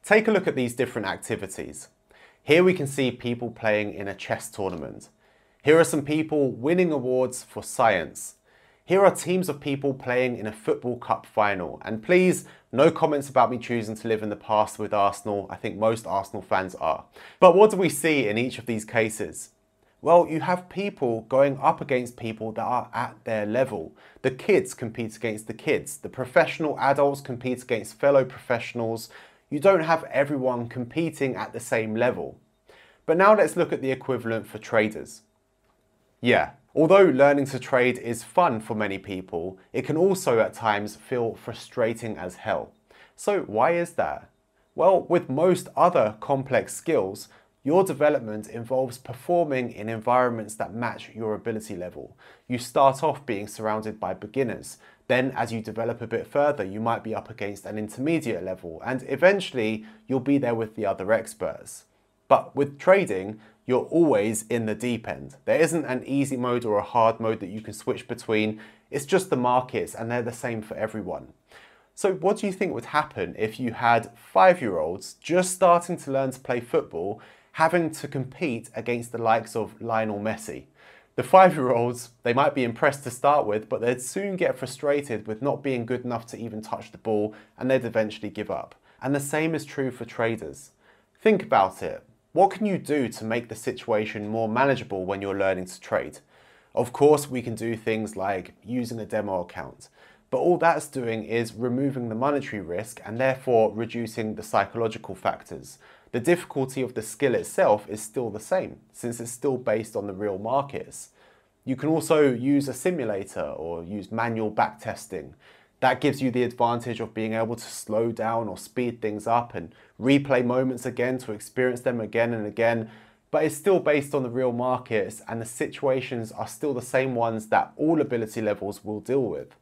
Take a look at these different activities. Here we can see people playing in a chess tournament. Here are some people winning awards for science. Here are teams of people playing in a football cup final. And please, no comments about me choosing to live in the past with Arsenal. I think most Arsenal fans are. But what do we see in each of these cases? Well, you have people going up against people that are at their level. The kids compete against the kids. The professional adults compete against fellow professionals. You don't have everyone competing at the same level. But now let's look at the equivalent for traders. Yeah, although learning to trade is fun for many people, it can also at times feel frustrating as hell. So why is that? Well, with most other complex skills, your development involves performing in environments that match your ability level. You start off being surrounded by beginners. Then as you develop a bit further, you might be up against an intermediate level, and eventually you'll be there with the other experts. But with trading, you're always in the deep end. There isn't an easy mode or a hard mode that you can switch between. It's just the markets, and they're the same for everyone. So what do you think would happen if you had 5-year-olds just starting to learn to play football, having to compete against the likes of Lionel Messi? The 5-year-olds, they might be impressed to start with, but they'd soon get frustrated with not being good enough to even touch the ball, and they'd eventually give up. And the same is true for traders. Think about it. What can you do to make the situation more manageable when you're learning to trade? Of course, we can do things like using a demo account, but all that's doing is removing the monetary risk and therefore reducing the psychological factors. The difficulty of the skill itself is still the same, since it's still based on the real markets. You can also use a simulator or use manual backtesting. That gives you the advantage of being able to slow down or speed things up and replay moments again to experience them again and again, but it's still based on the real markets, and the situations are still the same ones that all ability levels will deal with.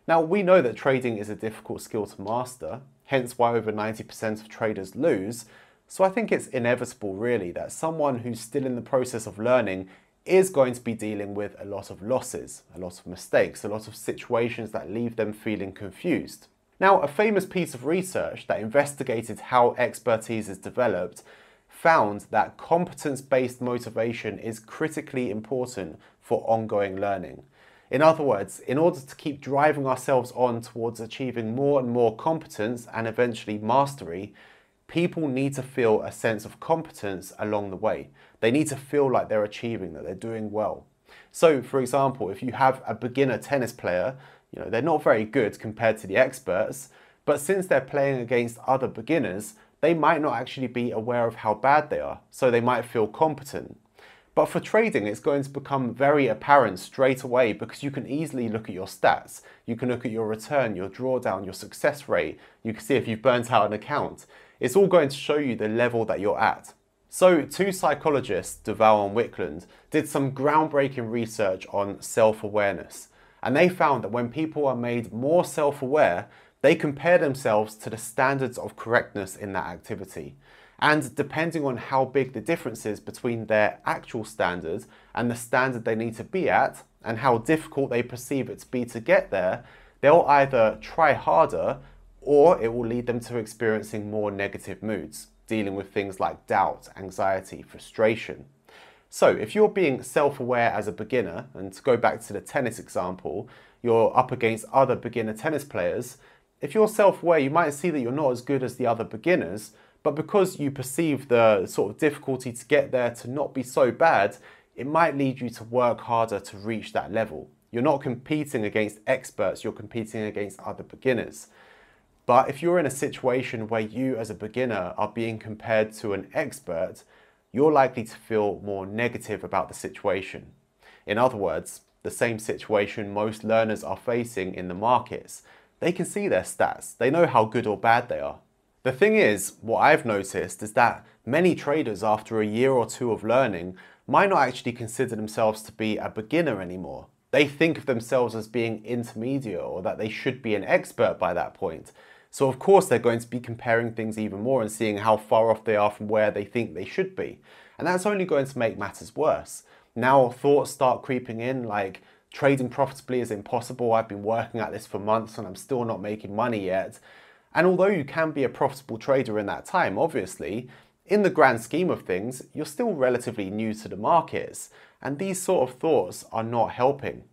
Now, we know that trading is a difficult skill to master, hence why over 90% of traders lose. So I think it's inevitable really that someone who's still in the process of learning is going to be dealing with a lot of losses, a lot of mistakes, a lot of situations that leave them feeling confused. Now, a famous piece of research that investigated how expertise is developed found that competence-based motivation is critically important for ongoing learning. In other words, in order to keep driving ourselves on towards achieving more and more competence and eventually mastery, people need to feel a sense of competence along the way. They need to feel like they're achieving, that they're doing well. So, for example, if you have a beginner tennis player, they're not very good compared to the experts, but since they're playing against other beginners, they might not actually be aware of how bad they are, so they might feel competent. But for trading, it's going to become very apparent straight away because you can easily look at your stats. You can look at your return, your drawdown, your success rate. You can see if you've burnt out an account. It's all going to show you the level that you're at. So two psychologists, Duval and Wicklund, did some groundbreaking research on self-awareness. And they found that when people are made more self-aware, they compare themselves to the standards of correctness in that activity. And depending on how big the difference is between their actual standard and the standard they need to be at, and how difficult they perceive it to be to get there, they'll either try harder or it will lead them to experiencing more negative moods, dealing with things like doubt, anxiety, frustration. So if you're being self-aware as a beginner, and to go back to the tennis example, you're up against other beginner tennis players, if you're self-aware, you might see that you're not as good as the other beginners, but because you perceive the sort of difficulty to get there to not be so bad, it might lead you to work harder to reach that level. You're not competing against experts, you're competing against other beginners. But if you're in a situation where you as a beginner are being compared to an expert, you're likely to feel more negative about the situation. In other words, the same situation most learners are facing in the markets. They can see their stats, they know how good or bad they are. The thing is, what I've noticed is that many traders after a year or two of learning might not actually consider themselves to be a beginner anymore. They think of themselves as being intermediate or that they should be an expert by that point. So of course they're going to be comparing things even more and seeing how far off they are from where they think they should be. And that's only going to make matters worse. Now thoughts start creeping in like, trading profitably is impossible, I've been working at this for months and I'm still not making money yet. And although you can be a profitable trader in that time, obviously, in the grand scheme of things, you're still relatively new to the markets, and these sort of thoughts are not helping.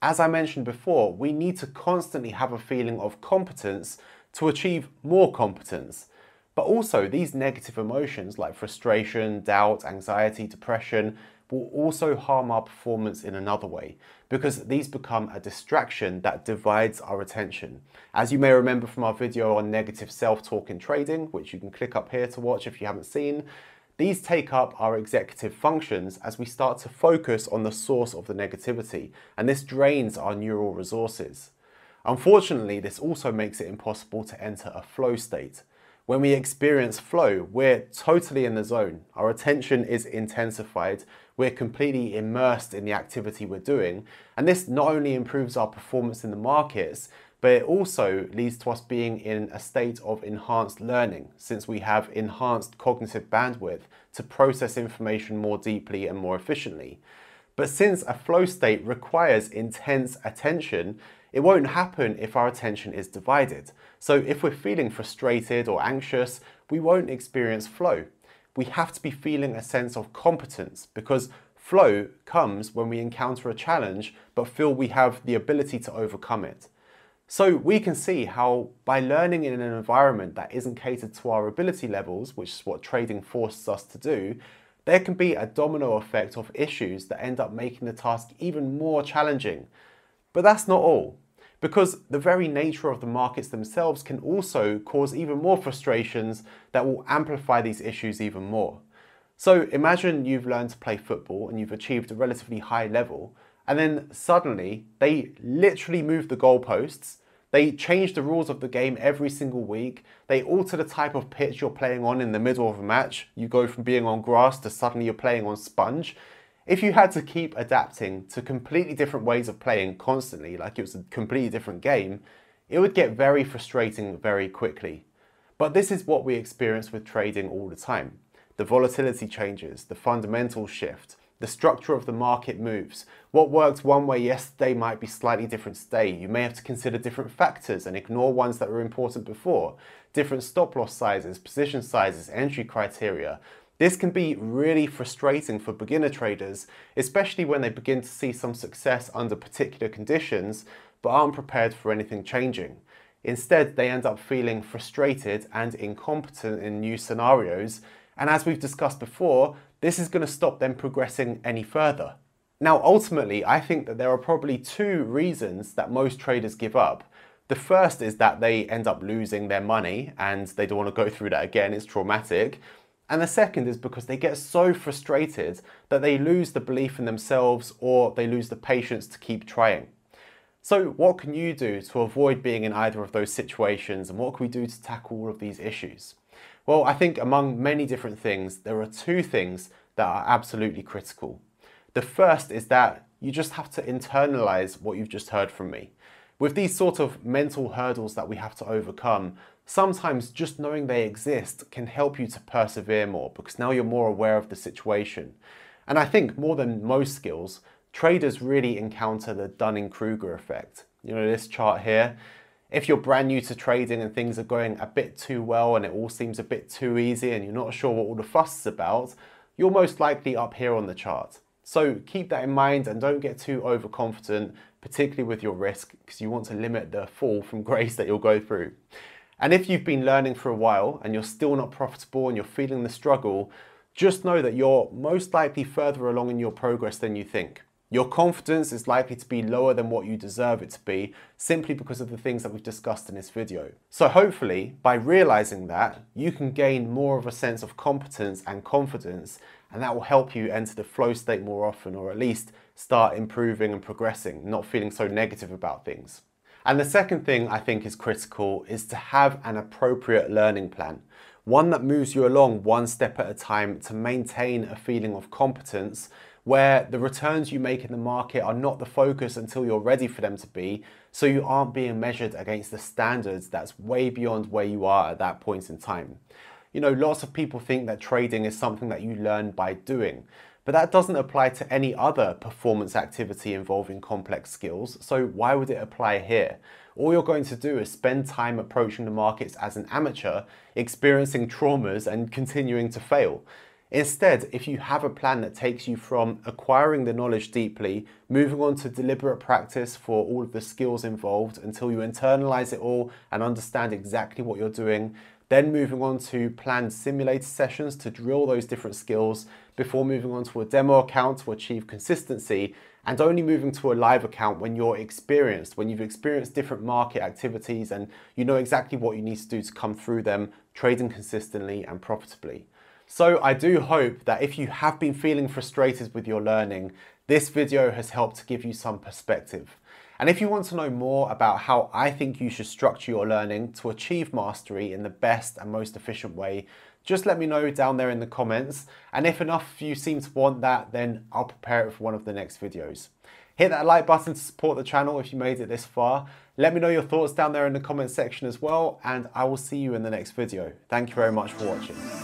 As I mentioned before, we need to constantly have a feeling of competence to achieve more competence. But also, these negative emotions like frustration, doubt, anxiety, depression will also harm our performance in another way, because these become a distraction that divides our attention. As you may remember from our video on negative self-talk in trading, which you can click up here to watch if you haven't seen, these take up our executive functions as we start to focus on the source of the negativity, and this drains our neural resources. Unfortunately, this also makes it impossible to enter a flow state. When we experience flow, we're totally in the zone. Our attention is intensified. We're completely immersed in the activity we're doing. And this not only improves our performance in the markets, but it also leads to us being in a state of enhanced learning, since we have enhanced cognitive bandwidth to process information more deeply and more efficiently. But since a flow state requires intense attention, it won't happen if our attention is divided. So if we're feeling frustrated or anxious, we won't experience flow. We have to be feeling a sense of competence, because flow comes when we encounter a challenge but feel we have the ability to overcome it. So we can see how by learning in an environment that isn't catered to our ability levels, which is what trading forces us to do, there can be a domino effect of issues that end up making the task even more challenging. But that's not all, because the very nature of the markets themselves can also cause even more frustrations that will amplify these issues even more. So imagine you've learned to play football and you've achieved a relatively high level, and then suddenly they literally move the goalposts. They change the rules of the game every single week. They alter the type of pitch you're playing on in the middle of a match. You go from being on grass to suddenly you're playing on sponge. If you had to keep adapting to completely different ways of playing constantly, like it was a completely different game, it would get very frustrating very quickly. But this is what we experience with trading all the time. The volatility changes, the fundamentals shift, the structure of the market moves. What worked one way yesterday might be slightly different today. You may have to consider different factors and ignore ones that were important before. Different stop loss sizes, position sizes, entry criteria. This can be really frustrating for beginner traders, especially when they begin to see some success under particular conditions, but aren't prepared for anything changing. Instead, they end up feeling frustrated and incompetent in new scenarios, and as we've discussed before, this is going to stop them progressing any further. Now, ultimately, I think that there are probably two reasons that most traders give up. The first is that they end up losing their money and they don't want to go through that again, it's traumatic. And the second is because they get so frustrated that they lose the belief in themselves, or they lose the patience to keep trying. So what can you do to avoid being in either of those situations, and what can we do to tackle all of these issues? Well, I think among many different things, there are two things that are absolutely critical. The first is that you just have to internalize what you've just heard from me. With these sort of mental hurdles that we have to overcome, sometimes just knowing they exist can help you to persevere more, because now you're more aware of the situation. And I think more than most skills, traders really encounter the Dunning-Kruger effect. You know, this chart here, if you're brand new to trading and things are going a bit too well and it all seems a bit too easy and you're not sure what all the fuss is about, you're most likely up here on the chart. So keep that in mind and don't get too overconfident, particularly with your risk, because you want to limit the fall from grace that you'll go through. And if you've been learning for a while and you're still not profitable and you're feeling the struggle, just know that you're most likely further along in your progress than you think. Your confidence is likely to be lower than what you deserve it to be, simply because of the things that we've discussed in this video. So hopefully, by realizing that, you can gain more of a sense of competence and confidence, and that will help you enter the flow state more often, or at least start improving and progressing, not feeling so negative about things. And the second thing I think is critical is to have an appropriate learning plan. One that moves you along one step at a time to maintain a feeling of competence, where the returns you make in the market are not the focus until you're ready for them to be, so you aren't being measured against the standards that's way beyond where you are at that point in time. You know, lots of people think that trading is something that you learn by doing, But that doesn't apply to any other performance activity involving complex skills, so why would it apply here? All you're going to do is spend time approaching the markets as an amateur, experiencing traumas and continuing to fail. Instead, if you have a plan that takes you from acquiring the knowledge deeply, moving on to deliberate practice for all of the skills involved until you internalize it all and understand exactly what you're doing, then moving on to planned simulator sessions to drill those different skills before moving on to a demo account to achieve consistency, and only moving to a live account when you're experienced, when you've experienced different market activities and you know exactly what you need to do to come through them, trading consistently and profitably. So I do hope that if you have been feeling frustrated with your learning, this video has helped to give you some perspective. And if you want to know more about how I think you should structure your learning to achieve mastery in the best and most efficient way, just let me know down there in the comments. And if enough of you seem to want that, then I'll prepare it for one of the next videos. Hit that like button to support the channel if you made it this far. Let me know your thoughts down there in the comment section as well, and I will see you in the next video. Thank you very much for watching.